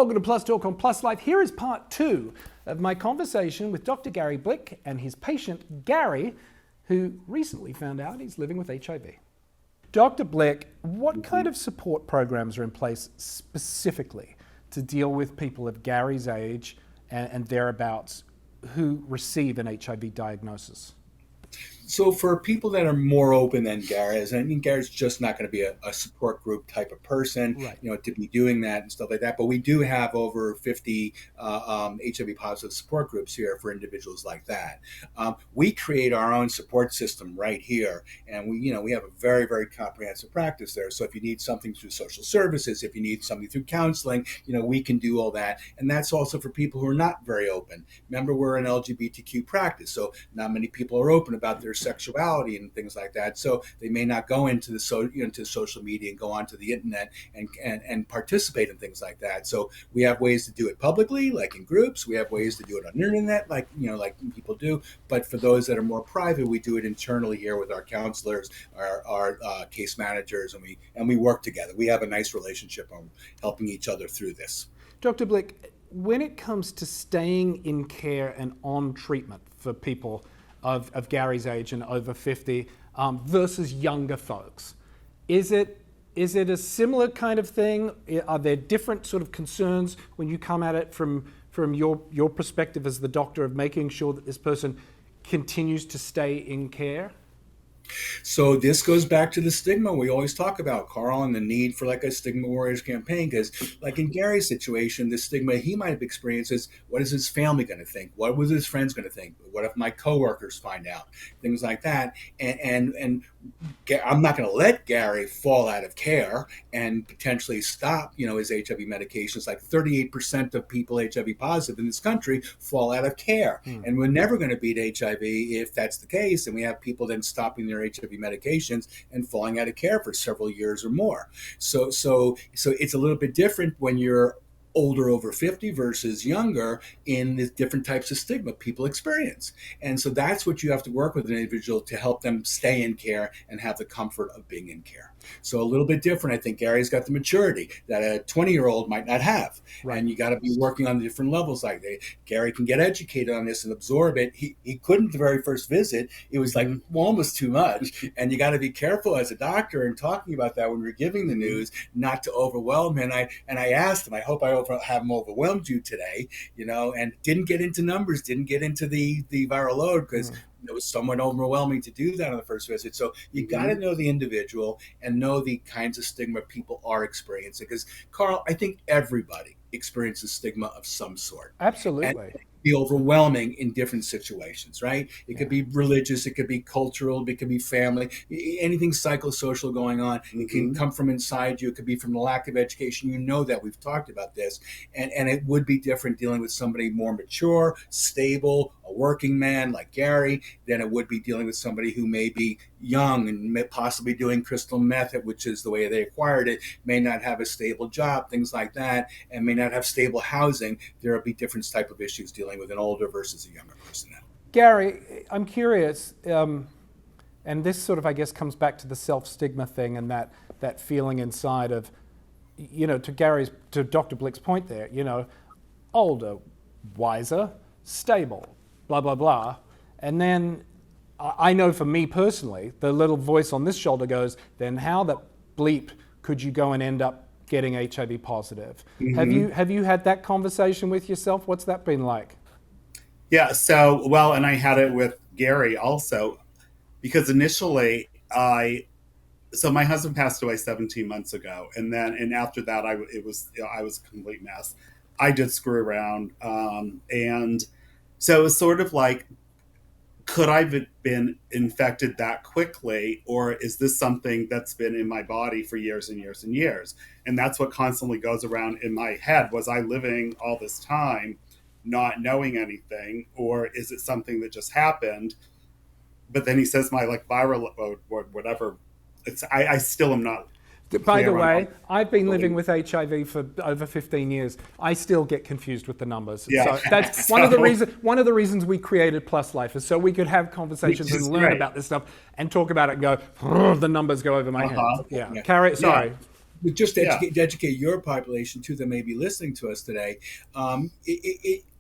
Welcome to Plus Talk on Plus Life. Here is part 2 of my conversation with Dr. Gary Blick and his patient Gary, who recently found out he's living with HIV. Dr. Blick, what kind of support programs are in place specifically to deal with people of Gary's age and thereabouts who receive an HIV diagnosis? So for people that are more open than Gary is, I mean, Gary's just not going to be a support group type of person, right, to be doing that and stuff like that. But we do have over 50 HIV positive support groups here for individuals like that. We create our own support system right here, and we have a very, very comprehensive practice there. So if you need something through social services, if you need something through counseling, we can do all that. And that's also for people who are not very open. Remember, we're an LGBTQ practice, so not many people are open about their sexuality and things like that, so they may not go into the into social media and go onto the internet and participate in things like that. So we have ways to do it publicly, like in groups. We have ways to do it on the internet, like people do. But for those that are more private, we do it internally here with our counselors, our case managers, and we work together. We have a nice relationship on helping each other through this. Dr. Blick, when it comes to staying in care and on treatment for people of Gary's age and over 50 versus younger folks, is it a similar kind of thing? Are there different sort of concerns when you come at it from your perspective as the doctor of making sure that this person continues to stay in care? So this goes back to the stigma we always talk about, Karl, and the need for like a Stigma Warriors campaign. Because like in Gary's situation, the stigma he might have experienced is, what is his family going to think? What was his friends going to think? What if my coworkers find out? Things like that. And I'm not going to let Gary fall out of care and potentially stop, his HIV medications. Like 38% of people HIV positive in this country fall out of care. And we're never going to beat HIV if that's the case. And we have people then stopping their HIV medications and falling out of care for several years or more. So it's a little bit different when you're older, over 50 versus younger, in the different types of stigma people experience. And so that's what you have to work with an individual to help them stay in care and have the comfort of being in care. So a little bit different. I think Gary's got the maturity that a 20-year-old might not have. Right. And you got to be working on the different levels like that. Gary can get educated on this and absorb it. He couldn't the very first visit. It was like almost too much. And you got to be careful as a doctor in talking about that when you're giving the news, not to overwhelm him. And I asked him, I hope I haven't overwhelmed you today, and didn't get into numbers, didn't get into the viral load, because it was somewhat overwhelming to do that on the first visit. So you got to know the individual and know the kinds of stigma people are experiencing. Because, Karl, I think everybody experiences stigma of some sort. Absolutely. And be overwhelming in different situations, right? It could be religious, it could be cultural, it could be family, anything psychosocial going on. It can come from inside you. It could be from the lack of education. That we've talked about this. And it would be different dealing with somebody more mature, stable, a working man like Gary, than it would be dealing with somebody who may be young and may possibly doing crystal meth, which is the way they acquired it, may not have a stable job, things like that, and may not have stable housing. There will be different type of issues dealing with an older versus a younger person now. Gary, I'm curious, and this sort of, I guess, comes back to the self-stigma thing and that feeling inside of, to Dr. Blick's point there, older, wiser, stable, blah, blah, blah. And then I know for me personally, the little voice on this shoulder goes, then how the bleep could you go and end up getting HIV positive? Have you had that conversation with yourself? What's that been like? Yeah, and I had it with Gary also, because initially my husband passed away 17 months ago, and after that I was a complete mess. I did screw around, and so it was sort of like, could I have been infected that quickly, or is this something that's been in my body for years and years and years? And that's what constantly goes around in my head. Was I living all this time not knowing anything, or is it something that just happened? But then he says my viral or whatever. I still am not. By the way, I've been living with HIV for over 15 years. I still get confused with the numbers. Yeah. So that's one of the reasons we created Plus Life, is so we could have conversations and learn about this stuff and talk about it and go, the numbers go over my head. Yeah. Carry, sorry. just to Yeah. educate your population too that may be listening to us today, on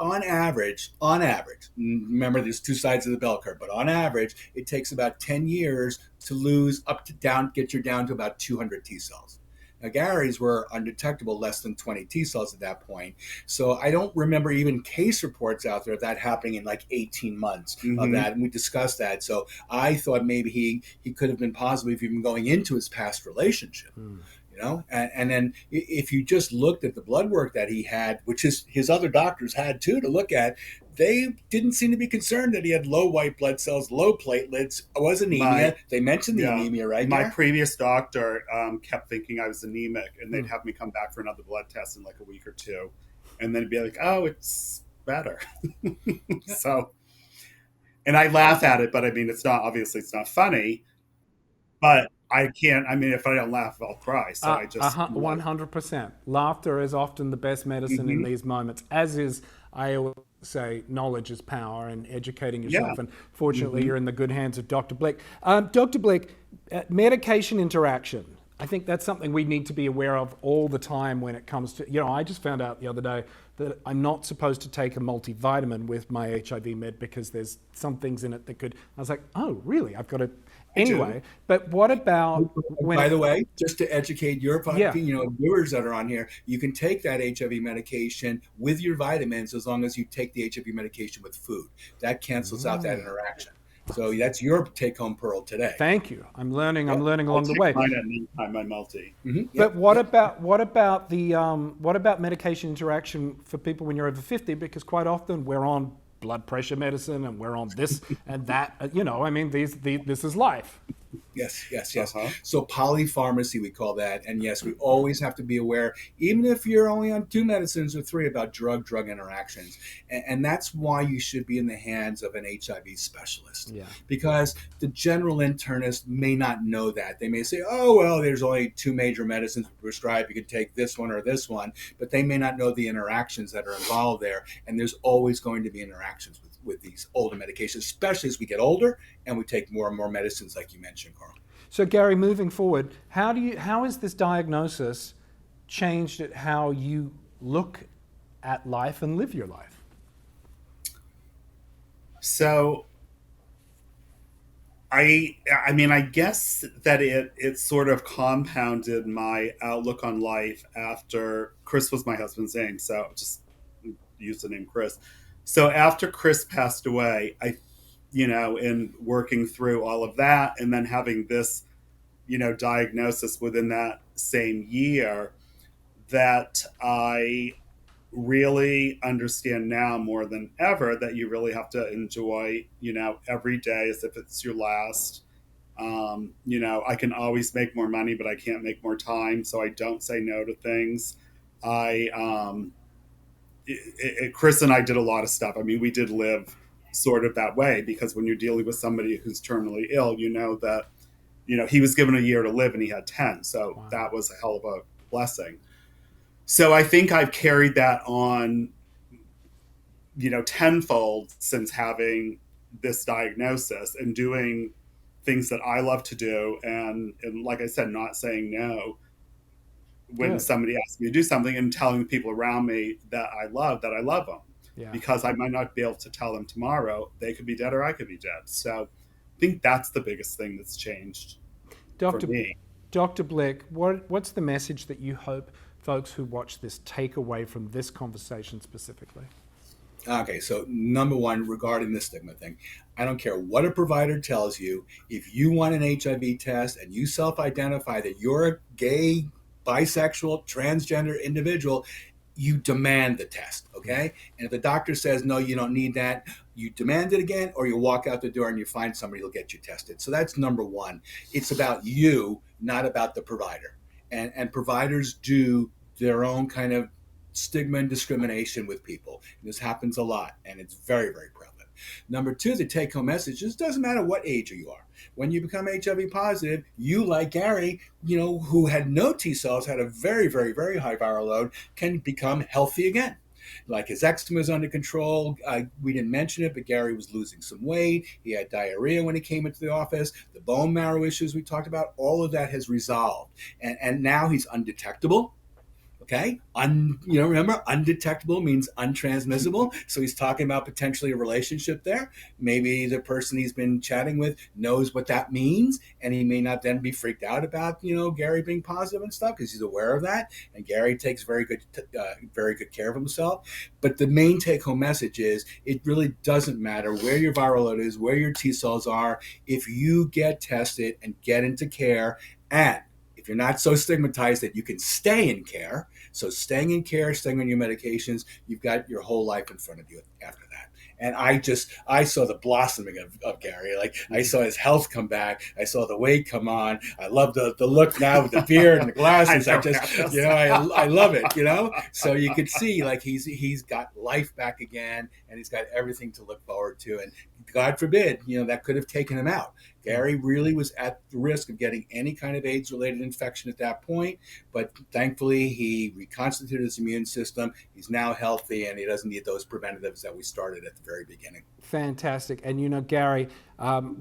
average, remember there's two sides of the bell curve, but on average, it takes about 10 years to lose get you down to about 200 T cells. Now, Gary's were undetectable, less than 20 T cells at that point. So I don't remember even case reports out there of that happening in like 18 months of that. And we discussed that. So I thought maybe he could have been positive even going into his past relationship. And then if you just looked at the blood work that he had, which his other doctors had too to look at, they didn't seem to be concerned that he had low white blood cells, low platelets, was anemia. They mentioned the anemia, right? My previous doctor kept thinking I was anemic, and they'd have me come back for another blood test in like a week or two, and then it'd be like, oh, it's better. So, and I laugh at it, but I mean, it's not funny, but I can't. I mean, if I don't laugh, I'll cry. So I just 100%. Laughter is often the best medicine in these moments, as is, I always say, knowledge is power and educating yourself. And fortunately, you're in the good hands of Dr. Blick. Dr. Blick, medication interaction. I think that's something we need to be aware of all the time when it comes to, I just found out the other day that I'm not supposed to take a multivitamin with my HIV med because there's some things in it that could, I was like, oh, really? I've got to, anyway. But what about by the way, just to educate your viewers that are on here, you can take that HIV medication with your vitamins as long as you take the HIV medication with food. That cancels out that interaction. So that's your take-home pearl today. Thank you. I'm learning along the way. Mine at meantime, my multi. But what about medication interaction for people when you're over 50? Because quite often we're on blood pressure medicine and we're on this and that. I mean, this is life. Yes. So polypharmacy, we call that. And yes, we always have to be aware, even if you're only on 2 medicines or 3, about drug interactions. And that's why you should be in the hands of an HIV specialist. Yeah. Because the general internist may not know that. They may say, oh, well, there's only 2 major medicines prescribed. You can take this one or this one. But they may not know the interactions that are involved there. And there's always going to be interactions with these older medications, especially as we get older and we take more and more medicines, like you mentioned, Karl. So Gary, moving forward, how has this diagnosis changed at how you look at life and live your life? So I mean, I guess that it sort of compounded my outlook on life after Chris was my husband's name, so just use the name Chris. So after Chris passed away, in working through all of that and then having this, diagnosis within that same year, that I really understand now more than ever that you really have to enjoy, every day as if it's your last. I can always make more money, but I can't make more time. So I don't say no to things. Chris and I did a lot of stuff. I mean, we did live sort of that way because when you're dealing with somebody who's terminally ill, that, he was given a year to live and he had 10. So wow. That was a hell of a blessing. So I think I've carried that on, tenfold since having this diagnosis and doing things that I love to do. And like I said, not saying no when somebody asks me to do something and telling the people around me that I love them. Yeah. Because I might not be able to tell them tomorrow. They could be dead or I could be dead. So I think that's the biggest thing that's changed for me. Dr. Blick, what's the message that you hope folks who watch this take away from this conversation specifically? Okay, so number one, regarding the stigma thing, I don't care what a provider tells you. If you want an HIV test and you self-identify that you're a gay, bisexual, transgender individual, you demand the test, okay? And if the doctor says, no, you don't need that, you demand it again, or you walk out the door and you find somebody who'll get you tested. So that's number one. It's about you, not about the provider. And providers do their own kind of stigma and discrimination with people. And this happens a lot, and it's very, very prevalent. Number two, the take-home message is it doesn't matter what age you are. When you become HIV positive, you, like Gary, who had no T cells, had a very, very, very high viral load, can become healthy again. Like his eczema was under control. We didn't mention it, but Gary was losing some weight. He had diarrhea when he came into the office. The bone marrow issues we talked about, all of that has resolved. And now he's undetectable. Okay, remember, undetectable means untransmissible. So he's talking about potentially a relationship there. Maybe the person he's been chatting with knows what that means, and he may not then be freaked out about Gary being positive and stuff because he's aware of that. And Gary takes very good care of himself. But the main take-home message is it really doesn't matter where your viral load is, where your T cells are, if you get tested and get into care, and if you're not so stigmatized that you can stay in care, so staying in care, staying on your medications, you've got your whole life in front of you after that. And I saw the blossoming of Gary. Like, I saw his health come back. I saw the weight come on. I love the look now with the beard and the glasses. I love it, So you could see, like, he's got life back again, and he's got everything to look forward to. And God forbid, that could have taken him out. Gary really was at the risk of getting any kind of AIDS-related infection at that point, but thankfully he reconstituted his immune system. He's now healthy, and he doesn't need those preventatives that we started at the very beginning. Fantastic. And Gary,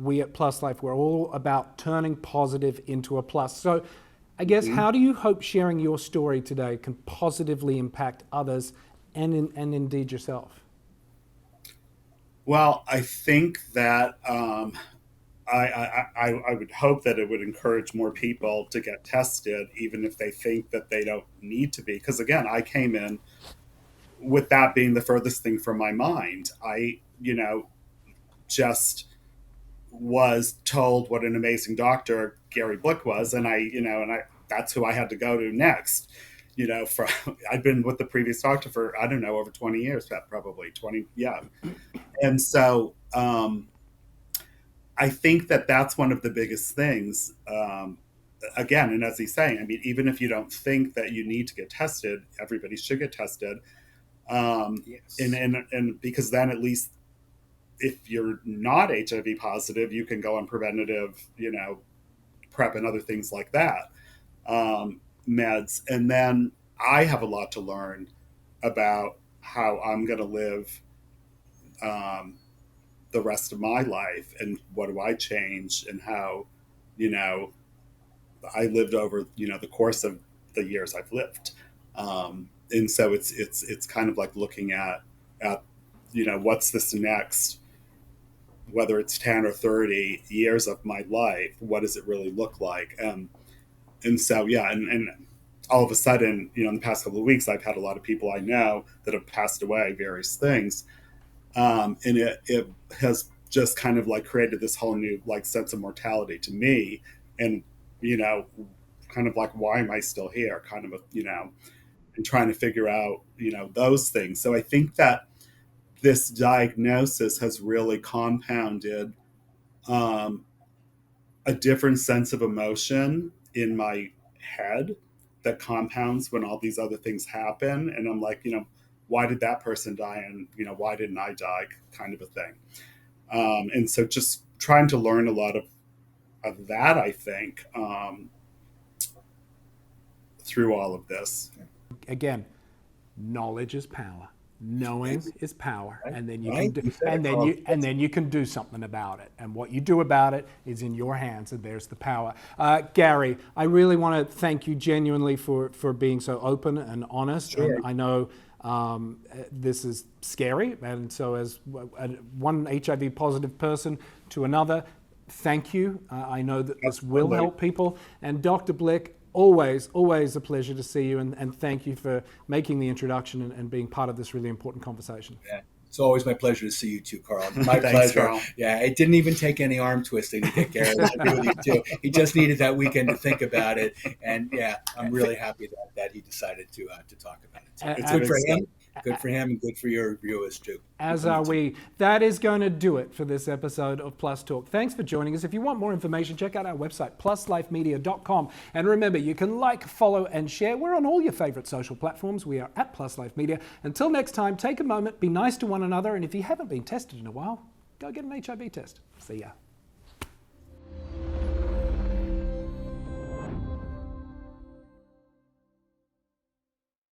we at Plus Life, we're all about turning positive into a plus. So I guess, how do you hope sharing your story today can positively impact others and indeed yourself? Well, I think that I would hope that it would encourage more people to get tested, even if they think that they don't need to be. Because again, I came in with that being the furthest thing from my mind. I, just was told what an amazing doctor Gary Blick was, and that's who I had to go to next. I'd been with the previous doctor for, I don't know, over 20 years, probably 20. Yeah. And so, I think that that's one of the biggest things. Again, and as he's saying, I mean, even if you don't think that you need to get tested, everybody should get tested. Yes. And because then at least if you're not HIV positive, you can go on preventative, PrEP and other things like that, meds. And then I have a lot to learn about how I'm going to live the rest of my life, and what do I change, and how, I lived over, the course of the years I've lived. And so it's kind of like looking at, what's this next, whether it's 10 or 30 years of my life, what does it really look like? And so, yeah. And all of a sudden, in the past couple of weeks, I've had a lot of people I know that have passed away, various things. And it has just kind of like created this whole new like sense of mortality to me, and kind of like, why am I still here? Kind of and trying to figure out those things. So I think that this diagnosis has really compounded a different sense of emotion in my head that compounds when all these other things happen, and I'm like, why did that person die, and why didn't I die, kind of a thing. And so just trying to learn a lot of that, I think, through all of this. Again, knowledge is power. Knowing is power, and then you Right. can do, then you can do something about it. And what you do about it is in your hands, and there's the power. Gary, I really want to thank you genuinely for being so open and honest. Sure. And I know this is scary, and so as one HIV positive person to another, thank you. I know that this will help people. And Dr. Blick, always a pleasure to see you, and thank you for making the introduction and being part of this really important conversation. Yeah. It's always my pleasure to see you too, Karl. My Thanks, pleasure. Karl. Yeah, it didn't even take any arm twisting to get Gary. I agree with you too. He just needed that weekend to think about it, and yeah, I'm really happy that he decided to talk about it. It's good for him. Good for him, and good for your viewers too. As are we. That is going to do it for this episode of Plus Talk. Thanks for joining us. If you want more information, check out our website, pluslifemedia.com. And remember, you can like, follow, and share. We're on all your favorite social platforms. We are at Plus Life Media. Until next time, take a moment, be nice to one another, and if you haven't been tested in a while, go get an HIV test. See ya.